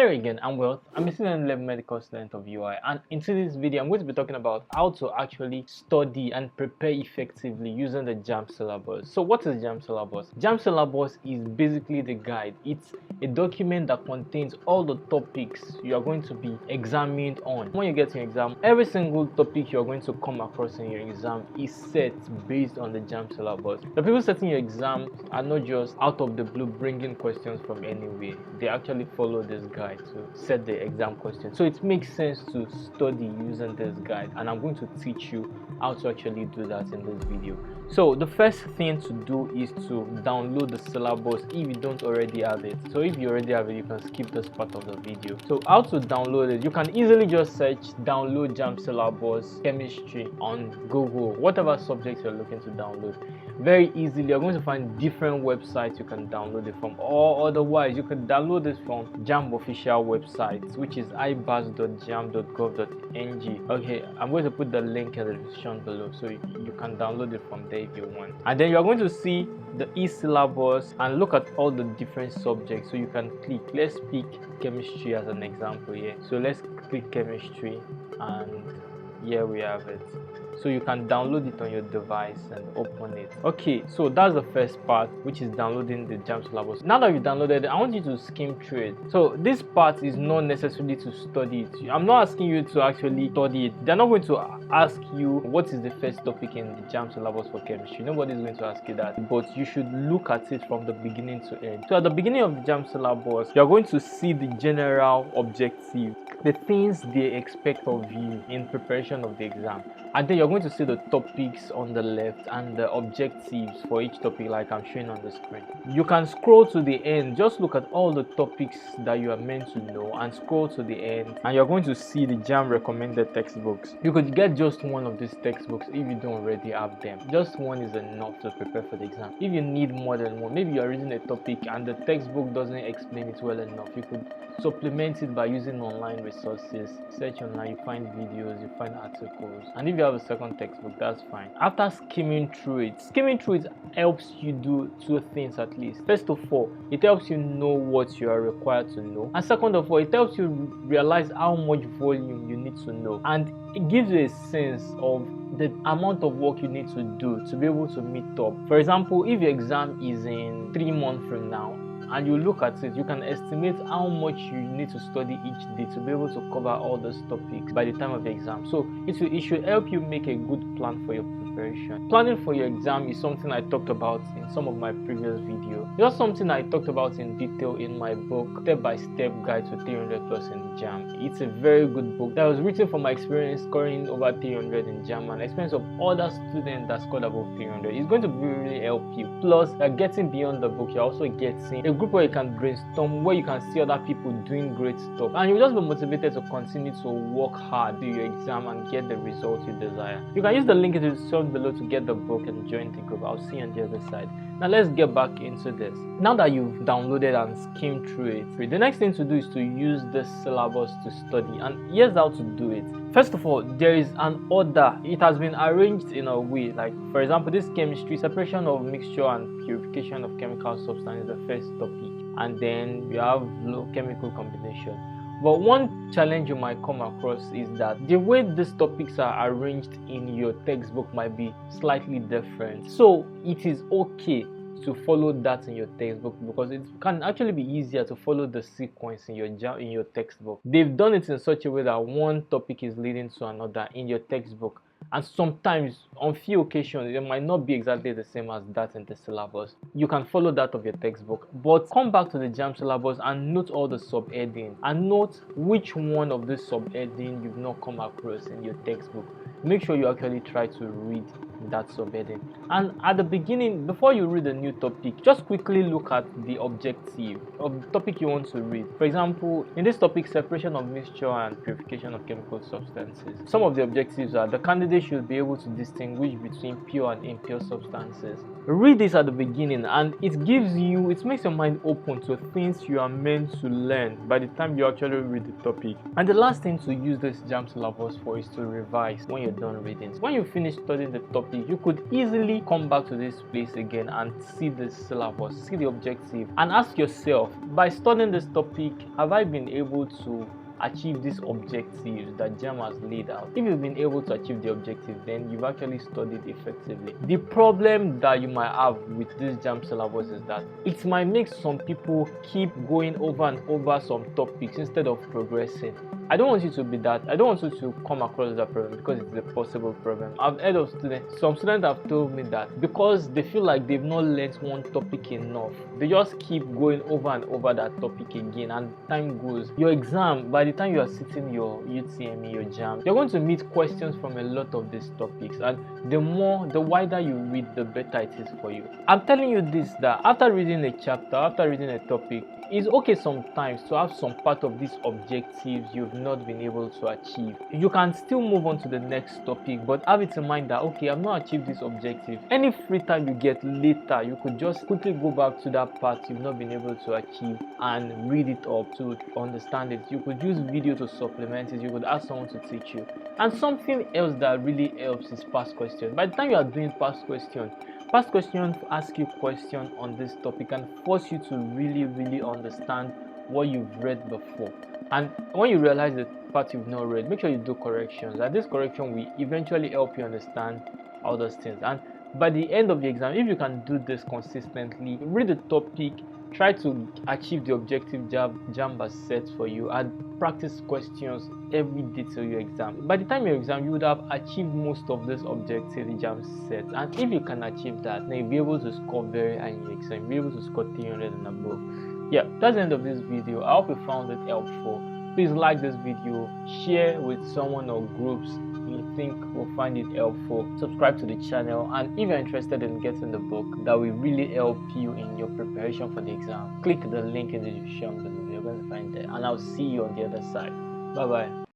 Hello again, I'm Will. I'm a senior level medical student of UI, and in today's video I'm going to be talking about how to actually study and prepare effectively using the JAMB syllabus. So what is JAMB syllabus? JAMB syllabus is basically the guide. It's a document that contains all the topics you are going to be examined on. When you get to your exam, every single topic you're going to come across in your exam is set based on the JAMB syllabus. The people setting your exam are not just out of the blue bringing questions from anywhere. They actually follow this guide to set the exam question. So it makes sense to study using this guide, and I'm going to teach you how to actually do that in this video. So the first thing to do is to download the syllabus if you don't already have it. So if you already have it, you can skip this part of the video. So how to download it? You can easily just search download JAMB syllabus chemistry on Google, whatever subject you're looking to download. Very easily, you're going to find different websites you can download it from, or otherwise you can download it from JAMB official website, which is ibas.jamb.gov.ng. okay, I'm going to put the link in the description below, so you can download it from there if you want. And then you're going to see the e-syllabus and look at all the different subjects. So you can click, let's pick chemistry as an example here. So let's click chemistry, and here we have it. So you can download it on your device and open it. Okay, so that's the first part, which is downloading the JAMB syllabus. Now that you've downloaded it, I want you to skim through it. So this part is not necessarily to study it. I'm not asking you to actually study it. They're not going to ask you what is the first topic in the JAMB syllabus for chemistry. Nobody's going to ask you that, but you should look at it from the beginning to end. So at the beginning of the JAMB syllabus, you're going to see the general objective, the things they expect of you in preparation of the exam. And then you're going to see the topics on the left and the objectives for each topic, like I'm showing on the screen. You can scroll to the end, just look at all the topics that you are meant to know and scroll to the end, and you're going to see the JAMB recommended textbooks. You could get just one of these textbooks if you don't already have them. Just one is enough to prepare for the exam. If you need more than one, maybe you're reading a topic and the textbook doesn't explain it well enough, you could supplement it by using online resources. Search online, you find videos, you find articles, and if you have a second textbook, that's fine. After skimming through it helps you do two things at least. First of all, it helps you know what you are required to know, and second of all, it helps you realize how much volume you need to know, and it gives you a sense of the amount of work you need to do to be able to meet up. For example, if your exam is in 3 months from now, and you look at it, you can estimate how much you need to study each day to be able to cover all those topics by the time of the exam. So it should help you make a good plan for your preparation. Planning for your exam is something I talked about in some of my previous videos. It's something I talked about in detail in my book, Step-by-Step Guide to 300 Plus in JAMB. It's a very good book that was written from my experience scoring over 300 in JAMB and experience of other students that scored above 300. It's going to really help you. Plus, getting beyond the book, you're also getting a group where you can brainstorm, where you can see other people doing great stuff, and you'll just be motivated to continue to work hard to your exam and get the results you desire. You can use the link in the description below to get the book and join the group. I'll see you on the other side. Now let's get back into this. Now that you've downloaded and skimmed through it, the next thing to do is to use this syllabus to study, and here's how to do it. First of all, there is an order. It has been arranged in a way, like for example, this chemistry, separation of mixture and purification of chemical substance is the first topic, and then you have low chemical combination. But one challenge you might come across is that the way these topics are arranged in your textbook might be slightly different. So it is okay to follow that in your textbook, because it can actually be easier to follow the sequence in your textbook. They've done it in such a way that one topic is leading to another in your textbook, and sometimes on few occasions it might not be exactly the same as that in the syllabus. You can follow that of your textbook, but come back to the JAMB syllabus and note all the subheadings, and note which one of the subheading you've not come across in your textbook. Make sure you actually try to read that subheading. And at the beginning, before you read a new topic, just quickly look at the objective of the topic you want to read. For example, in this topic, separation of mixture and purification of chemical substances, some of the objectives are the candidate should be able to distinguish between pure and impure substances. Read this at the beginning, and it makes your mind open to things you are meant to learn by the time you actually read the topic. And the last thing to use this JAMB syllabus for is to revise when you're done reading. When you finish studying the topic topic, you could easily come back to this place again and see the syllabus, see the objective, and ask yourself, by studying this topic, have I been able to achieve these objectives that JAMB has laid out? If you've been able to achieve the objective, then you've actually studied effectively. The problem that you might have with this JAMB syllabus is that it might make some people keep going over and over some topics instead of progressing. I don't want you to be that. I don't want you to come across that problem, because it's a possible problem. I've heard of students, some students have told me that because they feel like they've not learned one topic enough, they just keep going over and over that topic again, and time goes. Your exam, by the time you are sitting your UTME, your JAMB, you're going to meet questions from a lot of these topics, and the wider you read, the better it is for you. I'm telling you this, that after reading a chapter, after reading a topic, it's okay sometimes to have some part of these objectives you've not been able to achieve. You can still move on to the next topic, but have it in mind that, okay, I've not achieved this objective. Any free time you get later, you could just quickly go back to that part you've not been able to achieve and read it up to understand it. You could use video to supplement it. You could ask someone to teach you. And something else that really helps is past questions. By the time you are doing past questions ask you questions on this topic and force you to really understand what you've read before. And when you realize the part you've not read, make sure you do corrections, and this correction will eventually help you understand all those things. And by the end of the exam, if you can do this consistently, read the topic, try to achieve the objective JAMB has set for you, and practice questions every day till your exam. By the time your exam, you would have achieved most of this objective the JAMB set. And if you can achieve that, then you'll be able to score very high in your exam. You'll be able to score 300 and above. Yeah, that's the end of this video. I hope you found it helpful. Please like this video, share with someone or groups you think will find it helpful. Subscribe to the channel, and if you're interested in getting the book that will really help you in your preparation for the exam, click the link in the description below. You're going to find it, and I'll see you on the other side. Bye bye.